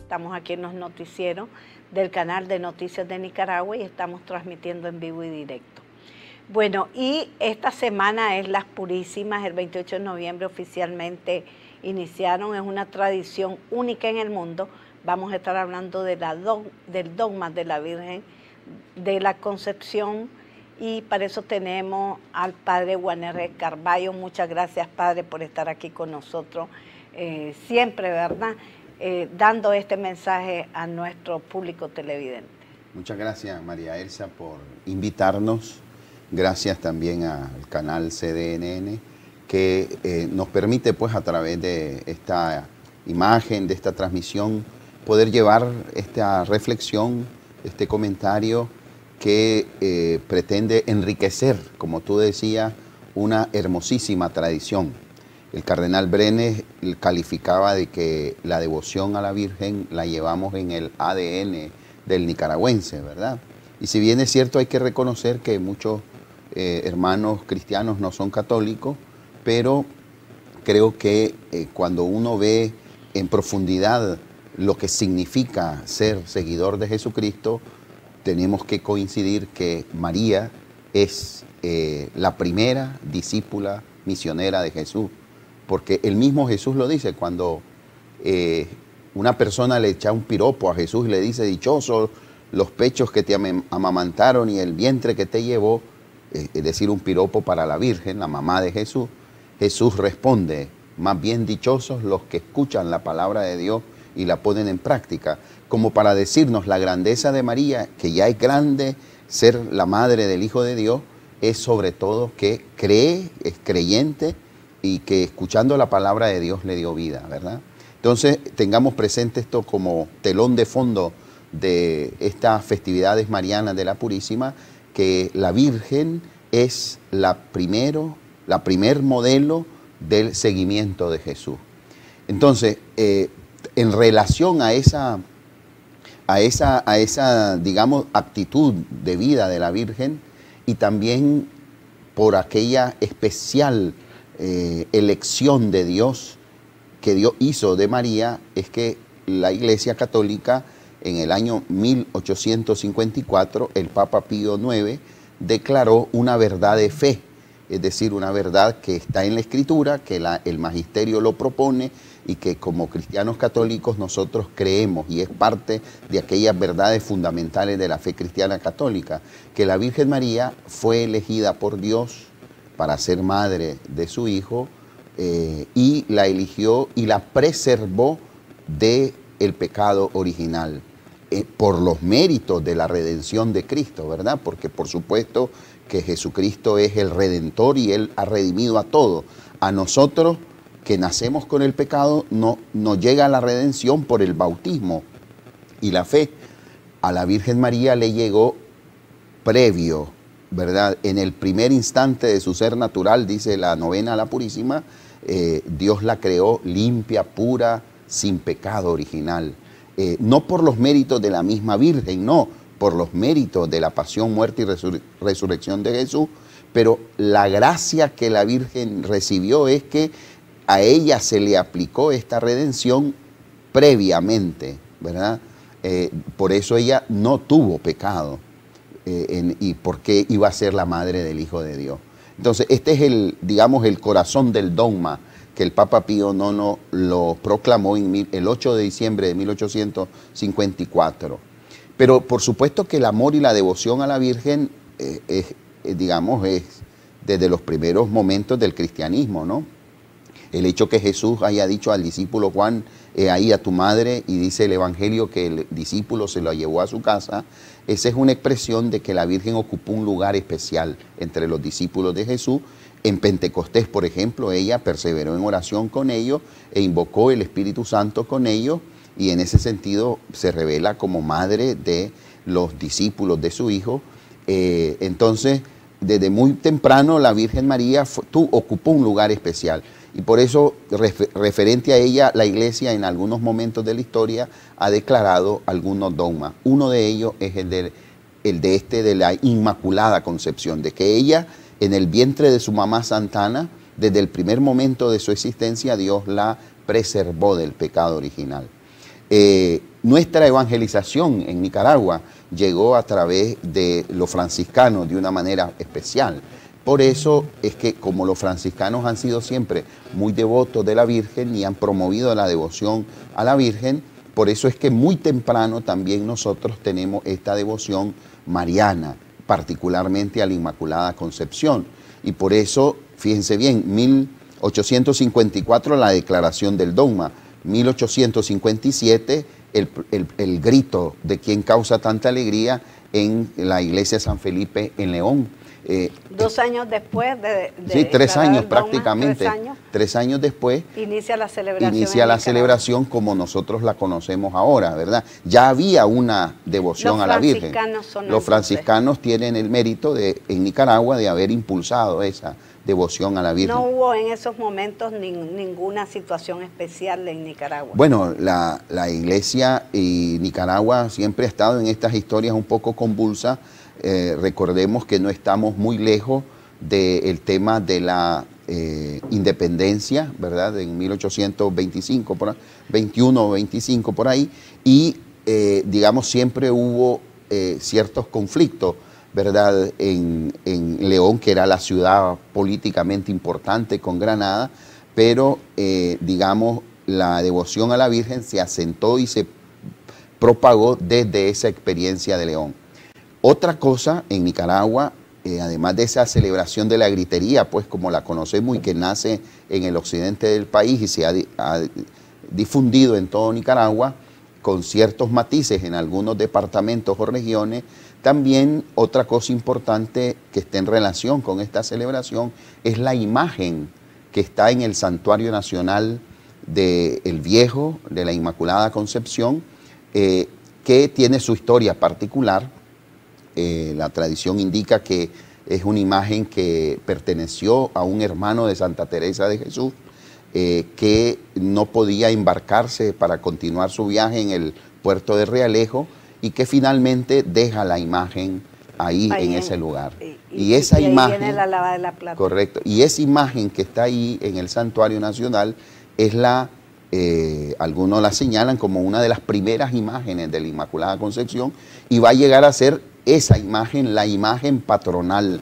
Estamos aquí en los noticieros del canal de Noticias de Nicaragua y estamos transmitiendo en vivo y directo. Bueno, y esta semana es Las Purísimas, el 28 de noviembre oficialmente iniciaron, es una tradición única en el mundo. Vamos a estar hablando de del dogma de la Virgen de la Concepción y para eso tenemos al Padre Juan R. Carballo. Muchas gracias, Padre, por estar aquí con nosotros siempre, ¿verdad? Dando este mensaje a nuestro público televidente. Muchas gracias, María Elsa, por invitarnos. Gracias también al canal CDNN, que nos permite, pues, a través de esta imagen, de esta transmisión, poder llevar esta reflexión, este comentario que pretende enriquecer, como tú decías, una hermosísima tradición. El cardenal Brenes calificaba de que la devoción a la Virgen la llevamos en el ADN del nicaragüense, ¿verdad? Y si bien es cierto, hay que reconocer que muchos hermanos cristianos no son católicos, pero creo que cuando uno ve en profundidad lo que significa ser seguidor de Jesucristo, tenemos que coincidir que María es la primera discípula misionera de Jesús, porque el mismo Jesús lo dice cuando una persona le echa un piropo a Jesús y le dice: dichosos los pechos que te amamantaron y el vientre que te llevó, es decir, un piropo para la Virgen, la mamá de Jesús. Jesús responde: más bien dichosos los que escuchan la palabra de Dios y la ponen en práctica, como para decirnos la grandeza de María, que ya es grande ser la madre del Hijo de Dios, es sobre todo que cree, es creyente y que escuchando la palabra de Dios le dio vida, ¿verdad? Entonces tengamos presente esto como telón de fondo de estas festividades marianas de la Purísima, que la Virgen es la primer modelo del seguimiento de Jesús. Entonces, en relación a esa, digamos, actitud de vida de la Virgen, y también por aquella especial elección de Dios que Dios hizo de María, es que la Iglesia Católica en el año 1854, el Papa Pío IX declaró una verdad de fe, es decir, una verdad que está en la Escritura, que el Magisterio lo propone y que como cristianos católicos nosotros creemos, y es parte de aquellas verdades fundamentales de la fe cristiana católica, que la Virgen María fue elegida por Dios para ser madre de su Hijo, y la eligió y la preservó del pecado original, por los méritos de la redención de Cristo, ¿verdad? Porque por supuesto que Jesucristo es el Redentor y Él ha redimido a todos. A nosotros que nacemos con el pecado no nos llega la redención por el bautismo y la fe. A la Virgen María le llegó previo, ¿verdad? En el primer instante de su ser natural, dice la novena a la Purísima, Dios la creó limpia, pura, sin pecado original. No por los méritos de la misma Virgen, no, por los méritos de la pasión, muerte y resurrección de Jesús, pero la gracia que la Virgen recibió es que a ella se le aplicó esta redención previamente, ¿verdad? Por eso ella no tuvo pecado, y porque iba a ser la madre del Hijo de Dios. Entonces, este es digamos, el corazón del dogma que el Papa Pío IX lo proclamó el 8 de diciembre de 1854. Pero por supuesto que el amor y la devoción a la Virgen digamos, es desde los primeros momentos del cristianismo, ¿no? El hecho que Jesús haya dicho al discípulo Juan: ahí a tu madre, y dice el Evangelio que el discípulo se lo llevó a su casa, esa es una expresión de que la Virgen ocupó un lugar especial entre los discípulos de Jesús. En Pentecostés, por ejemplo, ella perseveró en oración con ellos e invocó el Espíritu Santo con ellos, y en ese sentido se revela como madre de los discípulos de su Hijo. Entonces, desde muy temprano la Virgen María ocupó un lugar especial, y por eso, referente a ella, la Iglesia en algunos momentos de la historia ha declarado algunos dogmas. Uno de ellos es el de la Inmaculada Concepción, de que ella, en el vientre de su mamá Santana, desde el primer momento de su existencia, Dios la preservó del pecado original. Nuestra evangelización en Nicaragua llegó a través de los franciscanos de una manera especial. Por eso es que como los franciscanos han sido siempre muy devotos de la Virgen y han promovido la devoción a la Virgen, por eso es que muy temprano también nosotros tenemos esta devoción mariana, particularmente a la Inmaculada Concepción. Y por eso, fíjense bien, 1854 la declaración del dogma, 1857 el grito de quien causa tanta alegría en la iglesia de San Felipe en León. 2 años después de sí, 3 años dogma, prácticamente. 3 años. 3 años después Inicia la celebración. Inicia la celebración como nosotros la conocemos ahora, ¿verdad? Ya había una devoción a la Virgen. Los franciscanos tienen el mérito en Nicaragua de haber impulsado esa devoción a la Virgen. No hubo en esos momentos ninguna situación especial en Nicaragua. Bueno, la iglesia y Nicaragua siempre ha estado en estas historias un poco convulsas. Recordemos que no estamos muy lejos del tema de la independencia, ¿verdad? En 1825, 21 o 25 por ahí, y digamos siempre hubo ciertos conflictos, ¿verdad? En León, que era la ciudad políticamente importante con Granada, pero digamos la devoción a la Virgen se asentó y se propagó desde esa experiencia de León. Otra cosa en Nicaragua, además de esa celebración de la gritería, pues como la conocemos y que nace en el occidente del país y se ha difundido en todo Nicaragua, con ciertos matices en algunos departamentos o regiones, también otra cosa importante que está en relación con esta celebración es la imagen que está en el Santuario Nacional de El Viejo, de la Inmaculada Concepción, que tiene su historia particular. La tradición indica que es una imagen que perteneció a un hermano de Santa Teresa de Jesús, que no podía embarcarse para continuar su viaje en el puerto de Realejo y que finalmente deja la imagen ahí en ese lugar. Y esa imagen, viene la lavada de la plata. Correcto. Y esa imagen que está ahí en el Santuario Nacional es algunos la señalan como una de las primeras imágenes de la Inmaculada Concepción y va a llegar a ser esa imagen, la imagen patronal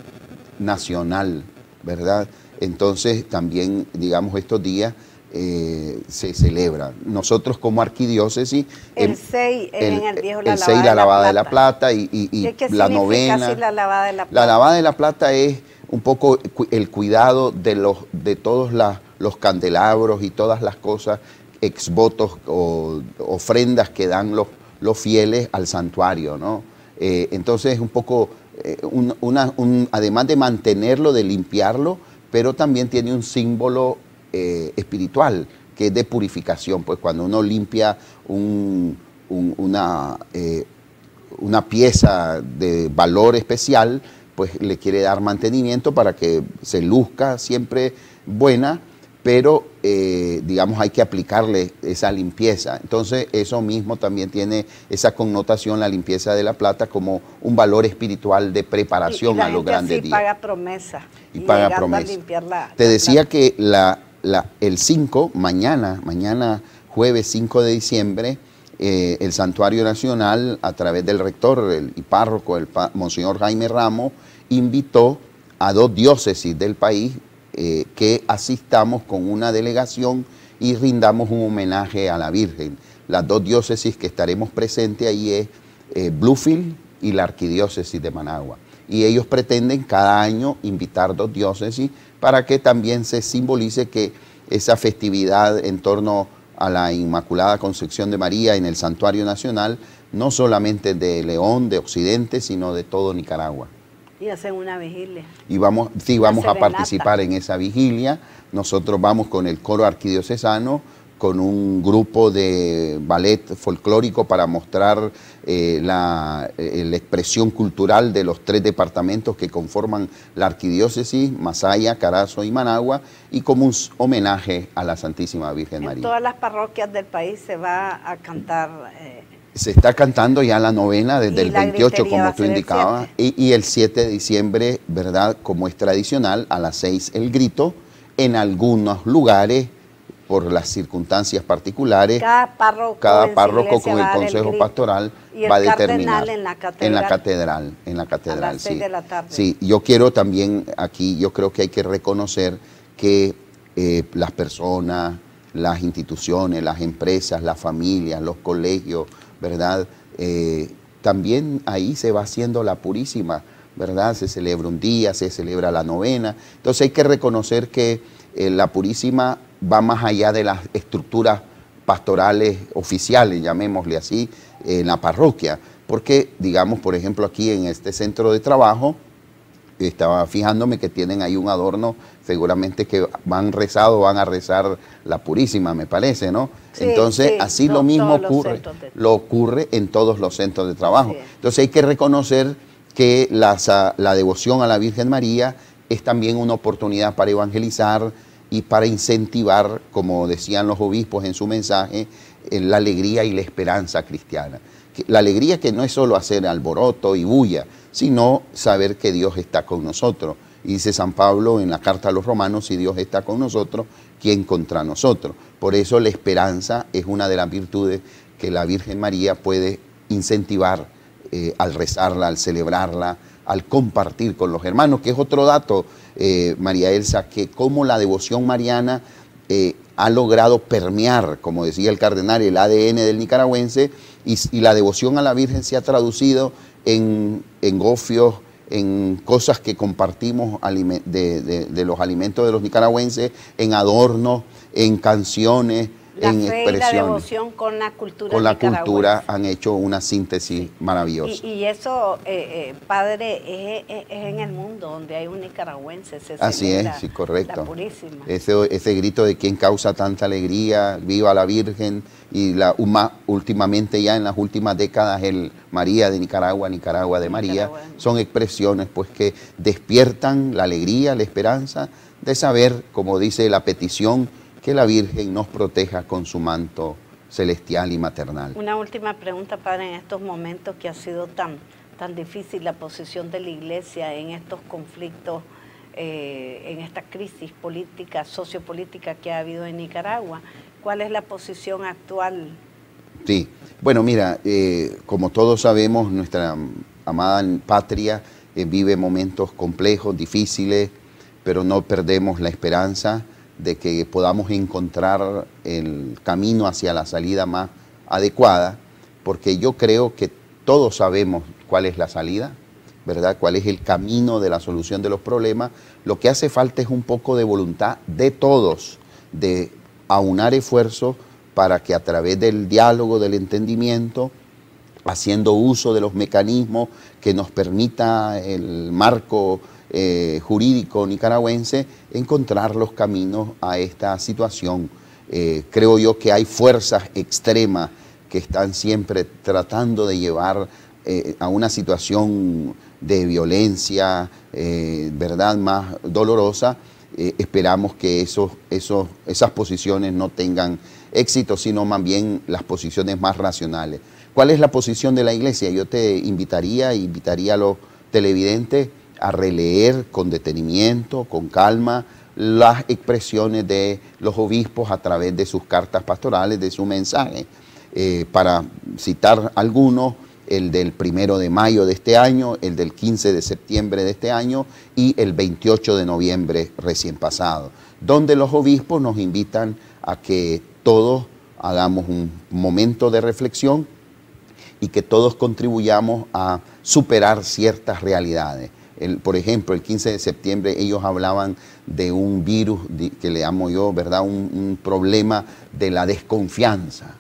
nacional, ¿verdad? Entonces también, digamos, estos días se celebra. Nosotros como arquidiócesis... El 6 en el Viejo, la lavada de la plata y la novena. Así la lavada de la plata? La lavada de la plata es un poco el cuidado de todos los candelabros y todas las cosas, exvotos o ofrendas que dan los fieles al santuario, ¿no? Entonces es un poco, además de mantenerlo, de limpiarlo, pero también tiene un símbolo espiritual, que es de purificación. Pues cuando uno limpia una pieza de valor especial, pues le quiere dar mantenimiento para que se luzca siempre buena, pero digamos hay que aplicarle esa limpieza. Entonces eso mismo también tiene esa connotación, la limpieza de la plata, como un valor espiritual de preparación a los grandes días. Paga promesa. Y paga promesa. Te decía que el 5, mañana jueves 5 de diciembre, el Santuario Nacional, a través del rector y párroco, Monseñor Jaime Ramos, invitó a 2 diócesis del país que asistamos con una delegación y rindamos un homenaje a la Virgen. Las 2 diócesis que estaremos presentes ahí es Bluefield y la Arquidiócesis de Managua. Y ellos pretenden cada año invitar 2 diócesis para que también se simbolice que esa festividad en torno a la Inmaculada Concepción de María en el Santuario Nacional, no solamente de León, de Occidente, sino de todo Nicaragua. Y hacen una vigilia. Y vamos a participar en esa vigilia. Nosotros vamos con el coro arquidiocesano, con un grupo de ballet folclórico para mostrar la expresión cultural de los 3 departamentos que conforman la arquidiócesis, Masaya, Carazo y Managua, y como un homenaje a la Santísima Virgen María. En todas las parroquias del país se va a cantar... Se está cantando ya la novena desde el 28, como tú indicabas, y el 7 de diciembre, ¿verdad? Como es tradicional, a las 6 el grito. En algunos lugares por las circunstancias particulares. Cada párroco con el consejo pastoral va a determinar en la catedral. A las 6 de la tarde. Sí, yo quiero también aquí, yo creo que hay que reconocer que las personas, las instituciones, las empresas, las familias, los colegios, ¿verdad? También ahí se va haciendo la Purísima, ¿verdad? Se celebra un día, se celebra la novena. Entonces hay que reconocer que la Purísima va más allá de las estructuras pastorales oficiales, llamémosle así, en la parroquia. Porque, digamos, por ejemplo, aquí en este centro de trabajo, estaba fijándome que tienen ahí un adorno, seguramente que van a rezar la Purísima, me parece, ¿no? Sí, entonces, sí, así lo mismo ocurre en todos los centros de trabajo. Sí. Entonces hay que reconocer que la devoción a la Virgen María es también una oportunidad para evangelizar y para incentivar, como decían los obispos en su mensaje, la alegría y la esperanza cristiana. La alegría que no es solo hacer alboroto y bulla, sino saber que Dios está con nosotros. Y dice San Pablo en la carta a los Romanos, si Dios está con nosotros, ¿quién contra nosotros? Por eso la esperanza es una de las virtudes que la Virgen María puede incentivar al rezarla, al celebrarla, al compartir con los hermanos, que es otro dato, María Elsa, que como la devoción mariana ha logrado permear, como decía el cardenal, el ADN del nicaragüense, y la devoción a la Virgen se ha traducido en gofios, en cosas que compartimos de los alimentos de los nicaragüenses, en adornos, en canciones, en expresiones. La devoción con la cultura con la cultura han hecho una síntesis maravillosa. Y eso, padre, es en el mundo donde hay un nicaragüense. Así es, sí, correcto. La Purísima. Ese grito de quien causa tanta alegría, viva la Virgen, y últimamente ya en las últimas décadas el María de Nicaragua, Nicaragua de María, son expresiones pues que despiertan la alegría, la esperanza de saber, como dice la petición, que la Virgen nos proteja con su manto celestial y maternal. Una última pregunta, padre, en estos momentos que ha sido tan difícil la posición de la Iglesia en estos conflictos, en esta crisis política, sociopolítica que ha habido en Nicaragua. ¿Cuál es la posición actual? Sí, bueno, mira, como todos sabemos, nuestra amada patria vive momentos complejos, difíciles, pero no perdemos la esperanza de que podamos encontrar el camino hacia la salida más adecuada, porque yo creo que todos sabemos cuál es la salida, ¿verdad? Cuál es el camino de la solución de los problemas. Lo que hace falta es un poco de voluntad de todos, de aunar esfuerzos para que a través del diálogo, del entendimiento, haciendo uso de los mecanismos que nos permita el marco jurídico nicaragüense, encontrar los caminos a esta situación. Creo yo que hay fuerzas extremas que están siempre tratando de llevar a una situación de violencia, ¿verdad?, más dolorosa. Esperamos que esas posiciones no tengan éxito, sino más bien las posiciones más racionales. ¿Cuál es la posición de la Iglesia? Yo te invitaría a los televidentes a releer con detenimiento, con calma, las expresiones de los obispos a través de sus cartas pastorales, de su mensaje. Para citar algunos, el del 1 de mayo de este año, el del 15 de septiembre de este año y el 28 de noviembre recién pasado, donde los obispos nos invitan a que todos hagamos un momento de reflexión y que todos contribuyamos a superar ciertas realidades. Por ejemplo, el 15 de septiembre ellos hablaban de un virus que le llamo yo, ¿verdad?, un problema de la desconfianza.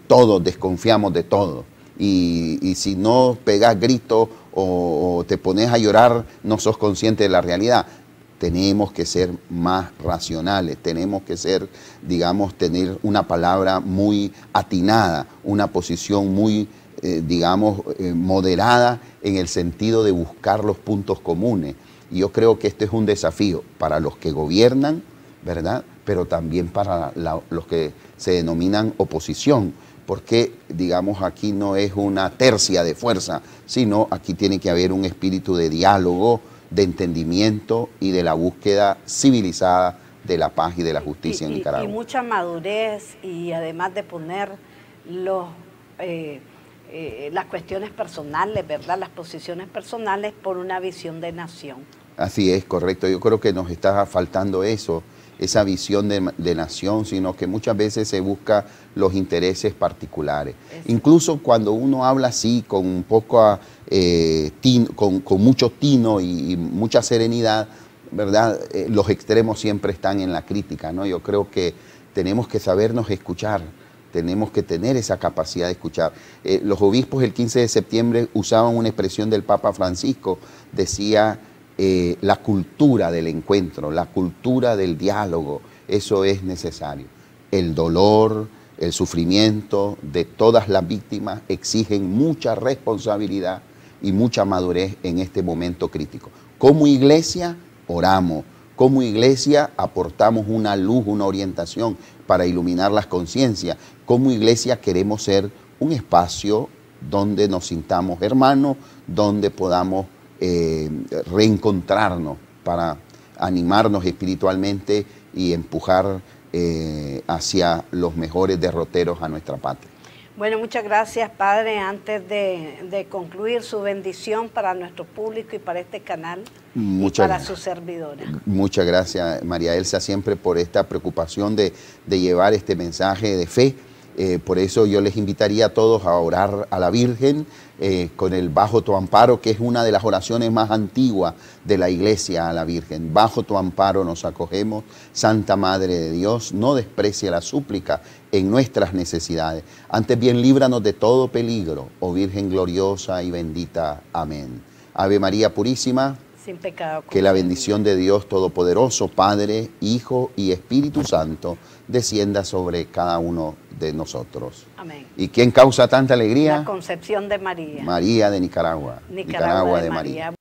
Todos desconfiamos de todo. Y si no pegas gritos o te pones a llorar, no sos consciente de la realidad. Tenemos que ser más racionales, tenemos que ser, digamos, tener una palabra muy atinada, una posición muy, moderada en el sentido de buscar los puntos comunes. Y yo creo que este es un desafío para los que gobiernan, ¿verdad?, pero también para los que se denominan oposición, porque, digamos, aquí no es una tercia de fuerza, sino aquí tiene que haber un espíritu de diálogo, de entendimiento y de la búsqueda civilizada de la paz y de la justicia en Nicaragua. Y mucha madurez, y además de poner las cuestiones personales, ¿verdad? Las posiciones personales por una visión de nación. Así es, correcto. Yo creo que nos está faltando eso, esa visión de nación, sino que muchas veces se busca los intereses particulares. Incluso cuando uno habla así, con un poco con mucho tino y mucha serenidad, ¿verdad? Los extremos siempre están en la crítica, ¿no? Yo creo que tenemos que sabernos escuchar, tenemos que tener esa capacidad de escuchar. Los obispos el 15 de septiembre usaban una expresión del Papa Francisco, decía la cultura del encuentro, la cultura del diálogo, eso es necesario. El dolor, el sufrimiento de todas las víctimas exigen mucha responsabilidad y mucha madurez en este momento crítico. Como iglesia, oramos. Como iglesia aportamos una luz, una orientación para iluminar las conciencias. Como iglesia queremos ser un espacio donde nos sintamos hermanos, donde podamos reencontrarnos para animarnos espiritualmente y empujar hacia los mejores derroteros a nuestra patria. Bueno, muchas gracias, Padre. Antes de concluir, su bendición para nuestro público y para este canal y para sus servidores. Muchas gracias, María Elsa, siempre por esta preocupación de llevar este mensaje de fe. Por eso yo les invitaría a todos a orar a la Virgen con el Bajo tu amparo, que es una de las oraciones más antiguas de la Iglesia a la Virgen. Bajo tu amparo nos acogemos, Santa Madre de Dios, no desprecie la súplica en nuestras necesidades. Antes bien, líbranos de todo peligro, oh Virgen gloriosa y bendita. Amén. Ave María Purísima, sin pecado. Que la bendición de Dios Todopoderoso, Padre, Hijo y Espíritu Santo, descienda sobre cada uno de nosotros. Amén. ¿Y quién causa tanta alegría? La concepción de María. María de Nicaragua. Nicaragua de María.